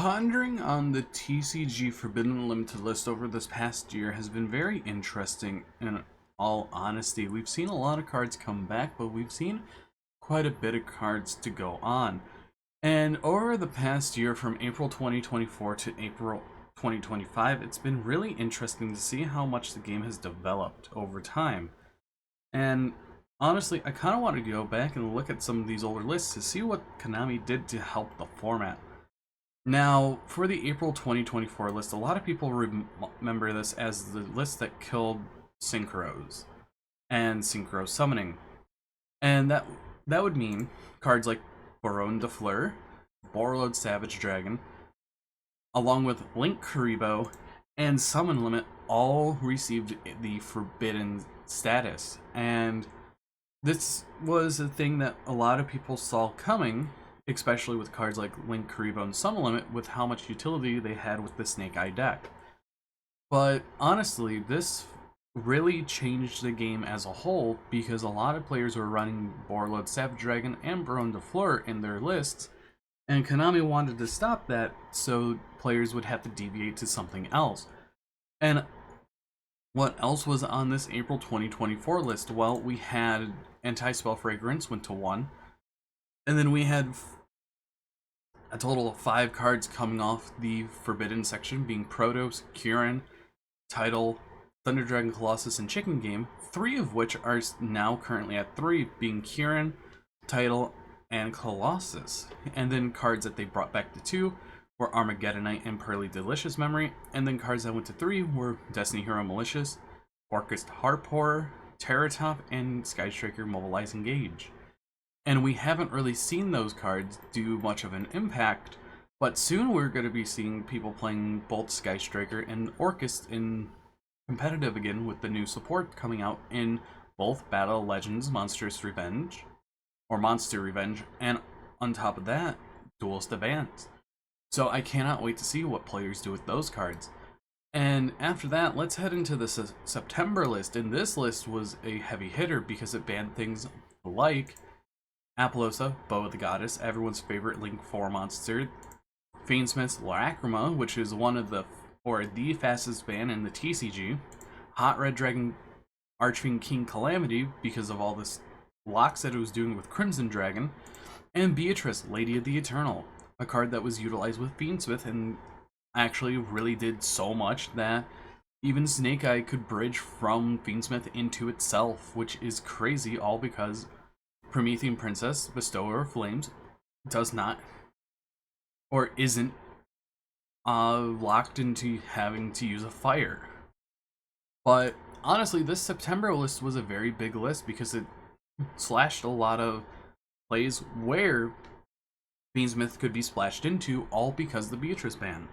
Pondering on the TCG Forbidden Limited list over this past year has been very interesting in all honesty. We've seen a lot of cards come back, but we've seen quite a bit of cards to go on. And over the past year, from April 2024 to April 2025, it's been really interesting to see how much the game has developed over time. And honestly, I kind of want to go back and look at some of these older lists to see what Konami did to help the format. Now, for the April 2024 list, a lot of people remember this as the list that killed Synchros and Synchro Summoning. And that would mean cards like Baronne de Fleur, Borreload Savage Dragon, along with Link Karibo and Summon Limit all received the Forbidden status. And this was a thing that a lot of people saw coming, especially with cards like Link, Karibo, and Summon Limit, with how much utility they had with the Snake Eye deck. But honestly, this really changed the game as a whole, because a lot of players were running Borreload Savage Dragon and Baronne de Fleur in their lists, and Konami wanted to stop that so players would have to deviate to something else. And what else was on this April 2024 list? Well, we had Anti-Spell Fragrance went to 1, and then we had a total of 5 cards coming off the Forbidden section, being Protos, Kieran, Tidal, Thunder Dragon Colossus, and Chicken Game, 3 of which are now currently at 3, being Kieran, Tidal, and Colossus. And then cards that they brought back to 2 were Armageddonite and Pearly Delicious Memory, and then cards that went to 3 were Destiny Hero Malicious, Orcust Harp Horror, Terratop, and Sky Striker Mobilize Engage. And we haven't really seen those cards do much of an impact, but soon we're going to be seeing people playing both Sky Striker and Orcust in competitive again, with the new support coming out in both Battle Legends Monstrous Revenge, or Monster Revenge, and on top of that, Duelist Advance. So I cannot wait to see what players do with those cards. And after that, let's head into the September list, and this list was a heavy hitter because it banned things like Apollousa, Bow of the Goddess, everyone's favorite Link 4 monster, Fiendsmith's Lacrima, which is one of the fastest ban in the TCG, Hot Red Dragon Archfiend King Calamity because of all this locks that it was doing with Crimson Dragon, and Beatrice, Lady of the Eternal, a card that was utilized with Fiendsmith and actually really did so much that even Snake Eye could bridge from Fiendsmith into itself, which is crazy, all because Promethean Princess, Bestower of Flames, does not or isn't locked into having to use a fire. But honestly, this September list was a very big list because it slashed a lot of plays where Fiendsmith could be splashed into, all because of the Beatrice ban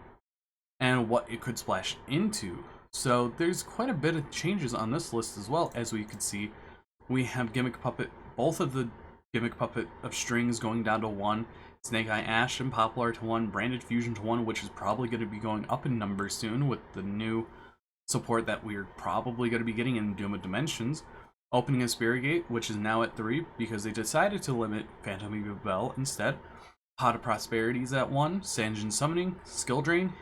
and what it could splash into. So there's quite a bit of changes on this list as well. As we could see, we have Gimmick Puppet, both of the Gimmick Puppet of Strings going down to 1, Snake Eye Ash and Poplar to 1, Branded Fusion to 1, which is probably going to be going up in numbers soon with the new support that we're probably going to be getting in Doom of Dimensions. Opening a Spirit Gate, which is now at 3 because they decided to limit Phantom Eva Bell instead. Pot of Prosperity's at 1, Sanjin Summoning, Skill Drain,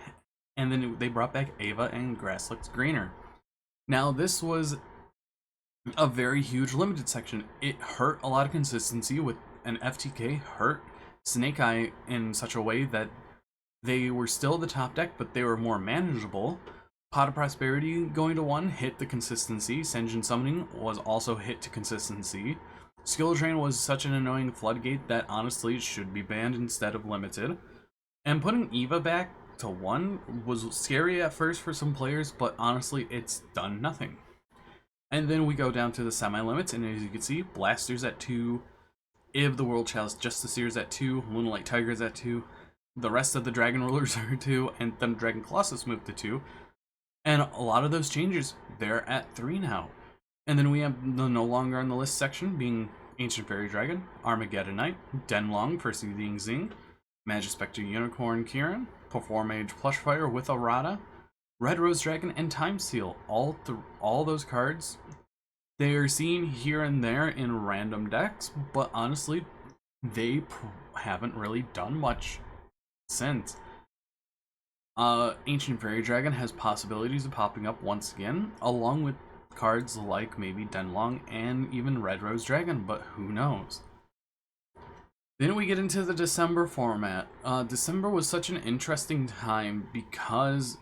and then they brought back Ava and Grass Looks Greener. Now, this was a very huge limited section. It hurt a lot of consistency with an FTK, hurt Snake Eye in such a way that they were still the top deck, but they were more manageable. Pot of Prosperity going to 1 hit the consistency. Senjin Summoning was also hit to consistency. Skill Drain was such an annoying floodgate that honestly should be banned instead of limited. And putting Eva back to 1 was scary at first for some players, but honestly it's done nothing. And then we go down to the semi-limits, and as you can see, Blaster's at 2, Ib the World Chalice Justiciar's at 2, Lunalight Tiger's at 2, the rest of the Dragon Rulers are 2, and Thunder Dragon Colossus moved to 2. And a lot of those changes, they're at 3 now. And then we have the no longer on the list section being Ancient Fairy Dragon, Armageddonite, Denlong Perseiding Zing, Magispector Unicorn Kieran, Perform Mage Plushfire with Arata, Red Rose Dragon, and Time Seal. All those cards, they are seen here and there in random decks, but honestly, they haven't really done much since. Ancient Fairy Dragon has possibilities of popping up once again, along with cards like maybe Denlong and even Red Rose Dragon, but who knows? Then we get into the December format. December was such an interesting time because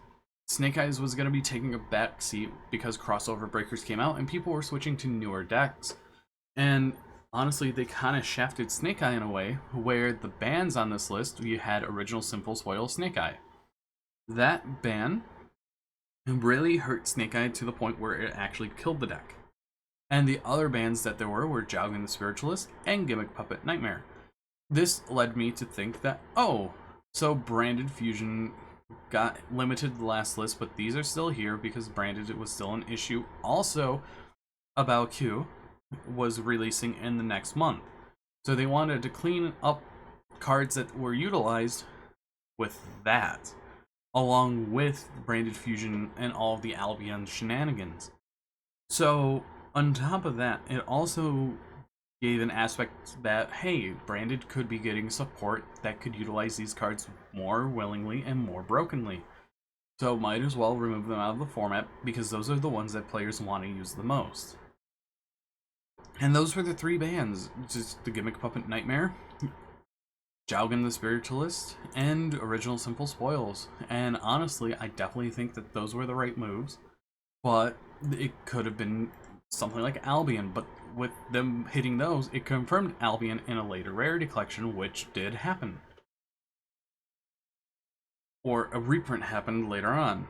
Snake Eyes was going to be taking a back seat because crossover breakers came out and people were switching to newer decks. And honestly, they kind of shafted Snake Eye in a way where the bans on this list, you had Original Simple Spoil Snake Eye. That ban really hurt Snake Eye to the point where it actually killed the deck. And the other bans that there were Jogging the Spiritualist and Gimmick Puppet Nightmare. This led me to think that, oh, so Branded Fusion got limited to the last list, but these are still here because Branded it was still an issue. Also, About Q was releasing in the next month. So they wanted to clean up cards that were utilized with that, along with Branded Fusion and all of the Albion shenanigans. So, on top of that, it also gave an aspect that, hey, Branded could be getting support that could utilize these cards more willingly and more brokenly. So might as well remove them out of the format because those are the ones that players want to use the most. And those were the three bans, just the Gimmick Puppet Nightmare, Jowgen the Spiritualist, and Original Simple Spoils. And honestly, I definitely think that those were the right moves, but it could have been something like Albion, but with them hitting those, it confirmed Albion in a later rarity collection, which did happen. Or a reprint happened later on.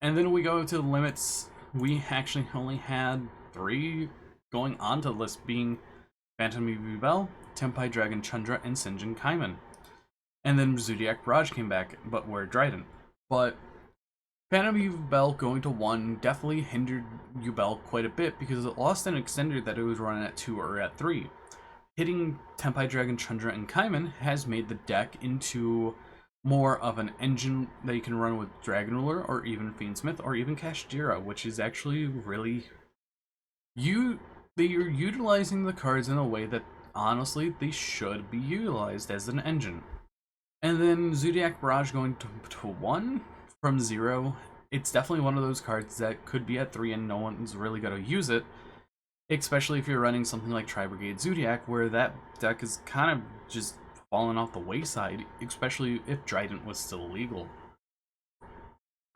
And then we go to the limits. We actually only had 3 going onto the list, being Phantom Yubel, Tenpai Dragon Chandra, and Sinjin Kaiman. And then Zodiac Barrage came back, but were Dryden. But Phantom Yubel going to 1 definitely hindered Yubel quite a bit because it lost an extender that it was running at 2 or at 3. Hitting Tenpai Dragon Chandra and Kaiman has made the deck into more of an engine that you can run with Dragon Ruler or even Fiendsmith or even Kashtira, which is actually really... They're utilizing the cards in a way that honestly they should be utilized as an engine. And then Zodiac Barrage going to 1 from 0. It's definitely one of those cards that could be at 3 and no one's really going to use it. Especially if you're running something like Tri-Brigade Zodiac, where that deck is kind of just fallen off the wayside, especially if Trident was still legal.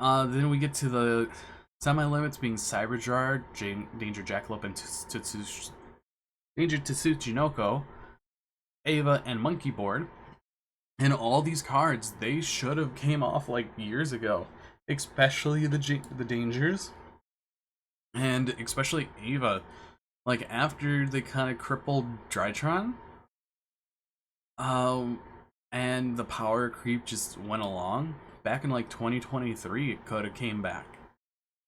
Then we get to the semi-limits being Cyber Jar, Danger Jackalope, and Danger Tsuchinoko, Ava, and Monkey Board. And all these cards, they should have came off like years ago. Especially the Dangers. And especially Ava. Like after they kind of crippled Drytron. And the power creep just went along. Back in like 2023, it could have came back.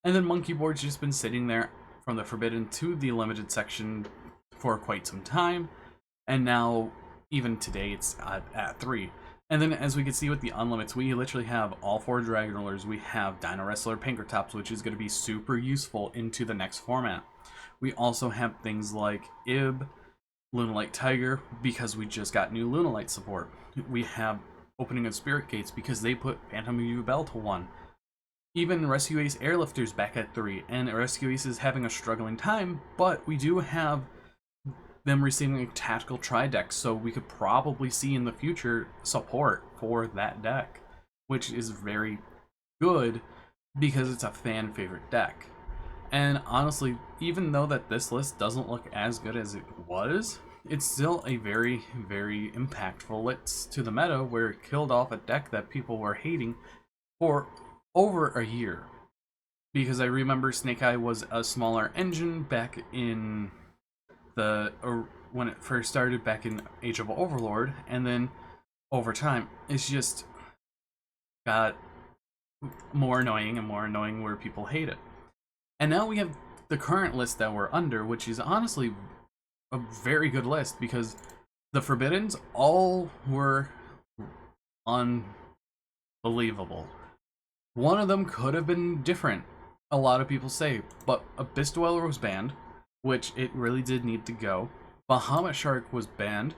And then Monkey Board's just been sitting there from the Forbidden to the Limited section for quite some time. And now, even today, it's at 3. And then as we can see with the Unlimits, we literally have all 4 Dragon Rulers. We have Dino Wrestler Pinkertops, which is going to be super useful into the next format. We also have things like Ib, Lunalight Tiger, because we just got new Lunalight support. We have Opening of Spirit Gates because they put Phantom Yubel to 1. Even Rescue Ace Airlifters back at 3, and Rescue Ace is having a struggling time, but we do have them receiving a tactical tri-deck, so we could probably see in the future support for that deck, which is very good because it's a fan favorite deck. And honestly, even though that this list doesn't look as good as it was, it's still a very, very impactful list to the meta where it killed off a deck that people were hating for over a year. Because I remember Snake Eye was a smaller engine back in when it first started back in Age of Overlord, and then over time it's just got more annoying and more annoying where people hate it. And now we have the current list that we're under, which is honestly a very good list because the Forbiddens all were unbelievable. One of them could have been different, a lot of people say, but Abyss Dweller was banned, which it really did need to go. Bahamut Shark was banned,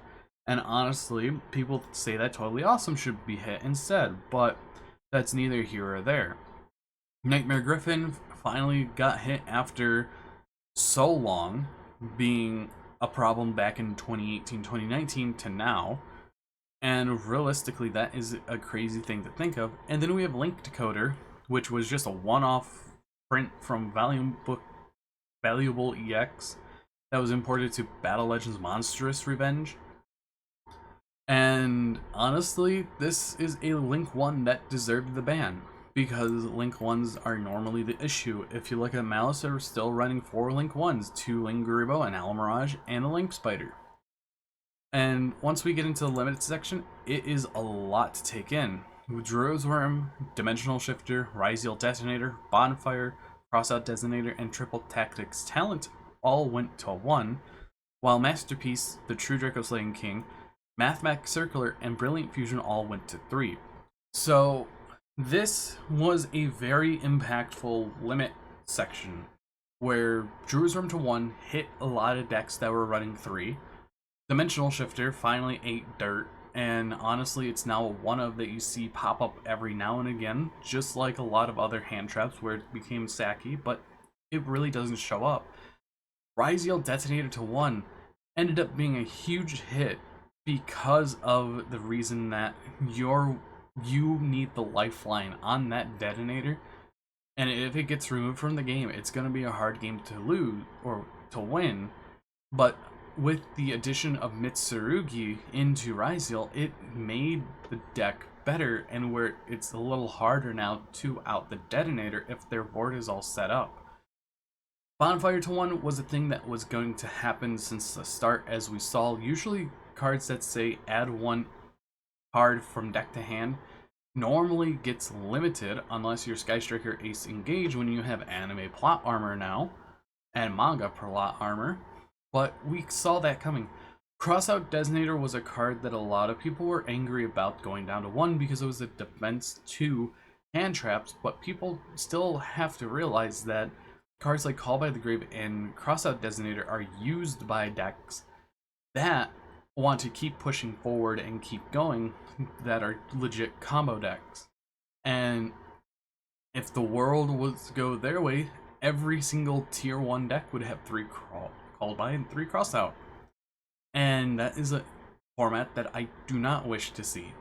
and honestly, people say that Totally Awesome should be hit instead, but that's neither here or there. Nightmare Griffin finally got hit after so long, being a problem back in 2018, 2019 to now. And realistically, that is a crazy thing to think of. And then we have Link Decoder, which was just a one-off print from Valuable EX that was imported to Battle Legends Monstrous Revenge. And honestly, this is a Link 1 that deserved the ban, because Link 1s are normally the issue. If you look at Malice, they're still running 4 Link 1s, 2 Link Garibo, an Alamirage, and a BoltSpider. And once we get into the limited section, it is a lot to take in. Druid's Worm, Dimensional Shifter, Ryziel Detonator, Bonfire, Crossout Designator, and Triple Tactics Talent all went to 1, while Masterpiece, the True Draco Slaying King, Mathmatic Circular, and Brilliant Fusion all went to 3. So this was a very impactful limit section where Druid's Worm to 1 hit a lot of decks that were running 3. Dimensional Shifter finally ate dirt, and honestly it's now a one-of that you see pop up every now and again, just like a lot of other hand traps where it became sacky, but it really doesn't show up. Ryziel Detonator to 1 ended up being a huge hit because of the reason that you need the lifeline on that detonator, and if it gets removed from the game, it's going to be a hard game to lose or to win. But with the addition of Mitsurugi into Ryziel, it made the deck better, and where it's a little harder now to out the detonator if their board is all set up. Bonfire to 1 was a thing that was going to happen since the start, as we saw. Usually cards that say add 1 card from deck to hand normally gets limited unless you're Sky Striker Ace Engage, when you have anime plot armor now and manga plot armor. But we saw that coming. Crossout Designator was a card that a lot of people were angry about going down to 1 because it was a defense 2 hand traps, but people still have to realize that cards like Call by the Grave and Crossout Designator are used by decks that want to keep pushing forward and keep going, that are legit combo decks. And if the world was to go their way, every single tier 1 deck would have 3 Called by and 3 Crossout. And that is a format that I do not wish to see.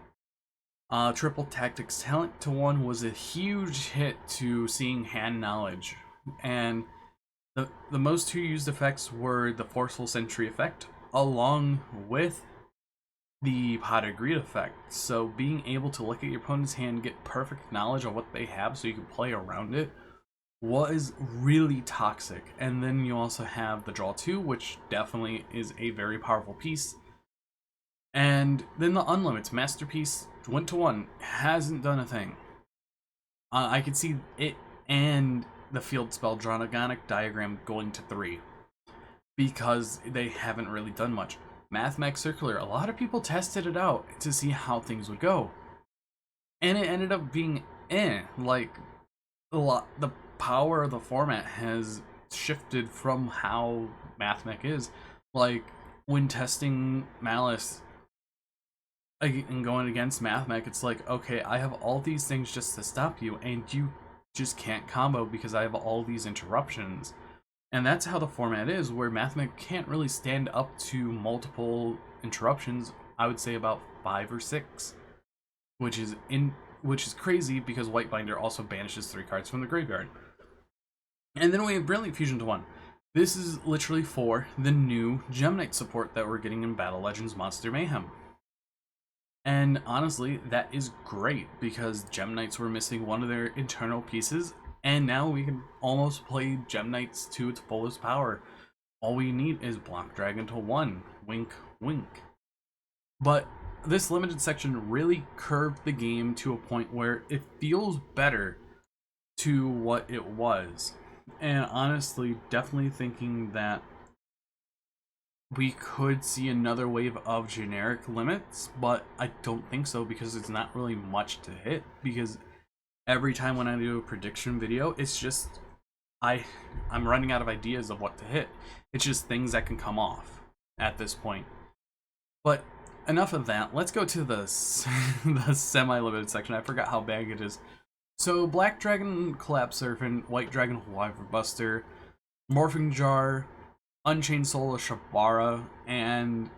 Triple Tactics Talent to 1 was a huge hit to seeing hand knowledge. And the most 2 used effects were the Forceful Sentry effect, along with the Pot of Greed effect. So being able to look at your opponent's hand, get perfect knowledge of what they have so you can play around it, was really toxic. And then you also have the Draw 2, which definitely is a very powerful piece. And then the Unlimits Masterpiece went to 1, hasn't done a thing. I could see it and the Field Spell Dragonic Diagram going to 3, because they haven't really done much. Mathmatic Circular, a lot of people tested it out to see how things would go, and it ended up being like the power of the format has shifted from how Mathmatic is. Like when testing Malice and going against Mathmatic, it's like, okay, I have all these things just to stop you, and you just can't combo because I have all these interruptions. And that's how the format is, where Mathmatic can't really stand up to multiple interruptions. I would say about 5 or 6, which is crazy because Whitebinder also banishes 3 cards from the graveyard. And then we have Brilliant Fusion to 1. This is literally for the new Gem Knight support that we're getting in Battle Legends Monster Mayhem. And honestly, that is great, because Gem Knights were missing one of their internal pieces, and now we can almost play Gem Knights to its fullest power. All we need is Block Dragon to 1. Wink, wink. But this limited section really curved the game to a point where it feels better to what it was. And honestly, definitely thinking that we could see another wave of generic limits, but I don't think so, because it's not really much to hit. Because every time when I do a prediction video, it's just I'm running out of ideas of what to hit. It's just things that can come off at this point. But enough of that. Let's go to the the semi-limited section. I forgot how big it is. So Black Dragon Collapse Serpent, White Dragon Wyvern Buster, Morphing Jar, Unchained Soul of Shabara, and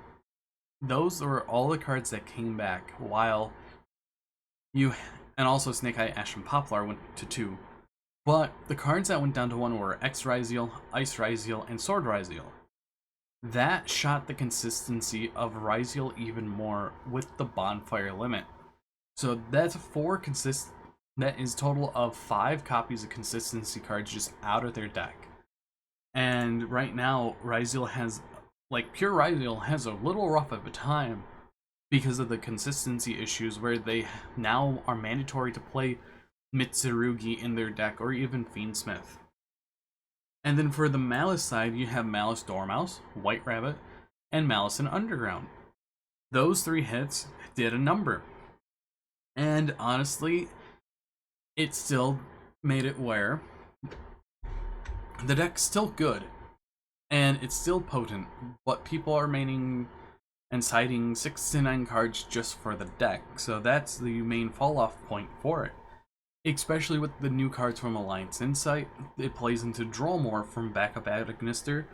those were all the cards that came back, while you and also Snake Eye, Ash, and Poplar went to 2. But the cards that went down to 1 were X Ryziel, Ice Ryziel, and Sword Ryziel. That shot the consistency of Ryziel even more with the Bonfire limit. So that's that is total of 5 copies of consistency cards just out of their deck. And right now, Ryziel has, like, pure Ryziel has a little rough of a time because of the consistency issues where they now are mandatory to play Mitsurugi in their deck or even Fiendsmith. And then for the Malice side, you have Malice Dormouse, White Rabbit, and Malice in Underground. Those 3 hits did a number. And honestly, it still made it where the deck's still good, and it's still potent, but people are remaining and citing 6 to 9 cards just for the deck, so that's the main fall-off point for it. Especially with the new cards from Alliance Insight, it plays into Drollmore from backup Agnister,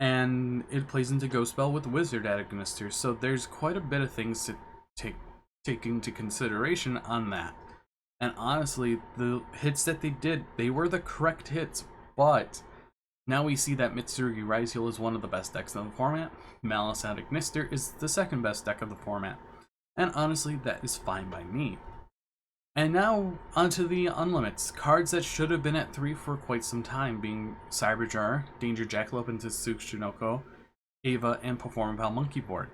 and it plays into Ghost Spell with Wizard Agnister, so there's quite a bit of things to take into consideration on that. And honestly, the hits that they did, they were the correct hits, but now we see that Mitsurugi Ryziel is one of the best decks in the format, Malice Agnister is the second best deck of the format, and honestly, that is fine by me. And now, onto the Unlimits, cards that should have been at 3 for quite some time, being Cyberjar, Danger Jackalope into Tsuchinoko, Ava, and Performapal Monkey Board.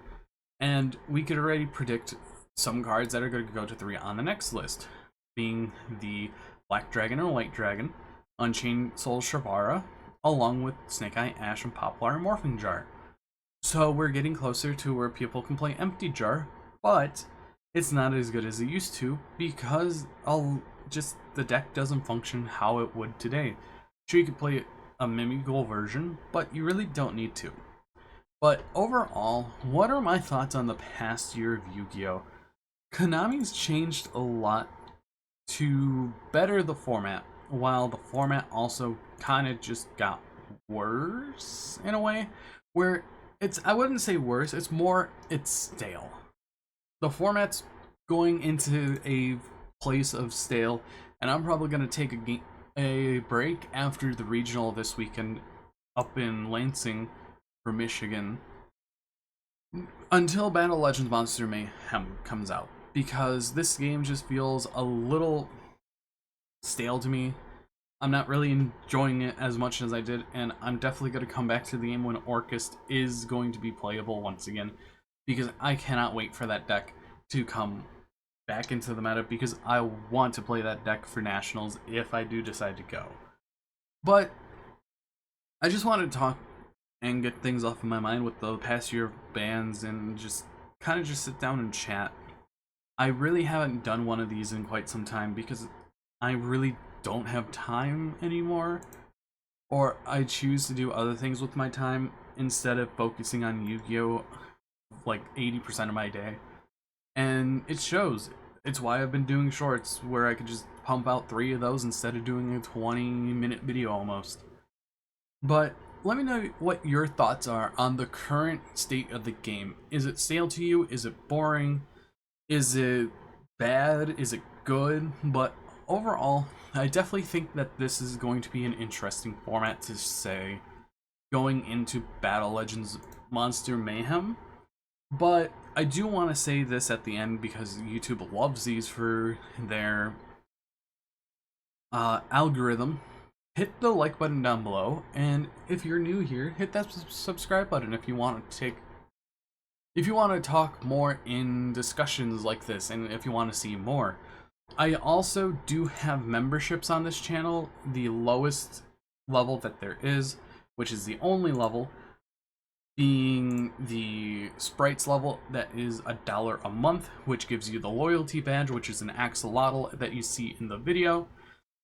And we could already predict some cards that are going to go to 3 on the next list, being the Black Dragon and White Dragon, Unchained Soul Shabara, along with Snake Eye, Ash, and Poplar and Morphing Jar. So we're getting closer to where people can play Empty Jar, but it's not as good as it used to because the deck doesn't function how it would today. Sure, you could play a Mimigol version, but you really don't need to. But overall, what are my thoughts on the past year of Yu-Gi-Oh? Konami's changed a lot to better the format, while the format also kind of just got worse in a way, where I wouldn't say worse, it's stale. The format's going into a place of stale, and I'm probably going to take a break after the regional this weekend up in Lansing for Michigan until Battle Legends Monster Mayhem comes out, because this game just feels a little stale to me. I'm not really enjoying it as much as I did, and I'm definitely going to come back to the game when Orchest is going to be playable once again, because I cannot wait for that deck to come back into the meta, because I want to play that deck for Nationals if I do decide to go. But I just wanted to talk and get things off of my mind with the past year of bans and just kind of just sit down and chat. I really haven't done one of these in quite some time because I really don't have time anymore, or I choose to do other things with my time instead of focusing on Yu-Gi-Oh! Like 80% of my day. And it shows. It's why I've been doing shorts where I could just pump out 3 of those instead of doing a 20-minute video almost. But let me know what your thoughts are on the current state of the game. Is it stale to you? Is it boring? Is it bad? Is it good? But overall, I definitely think that this is going to be an interesting format to say going into Battle Legends Monster Mayhem. But I do want to say this at the end because YouTube loves these for their algorithm. Hit the like button down below, and if you're new here, hit that subscribe button if you want to talk more in discussions like this, and if you want to see more. I also do have memberships on this channel. The lowest level that there is, which is the only level, being the sprites level, that is $1 a month, which gives you the loyalty badge, which is an axolotl that you see in the video,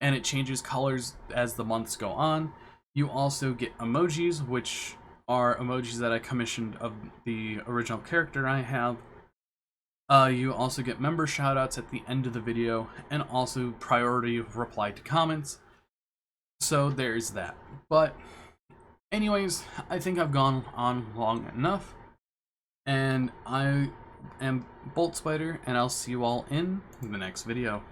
and it changes colors as the months go on. You also get emojis, which are emojis that I commissioned of the original character I have, You also get member shoutouts at the end of the video, and also priority reply to comments. So there's that. But anyways, I think I've gone on long enough, and I am BoltSpider, and I'll see you all in the next video.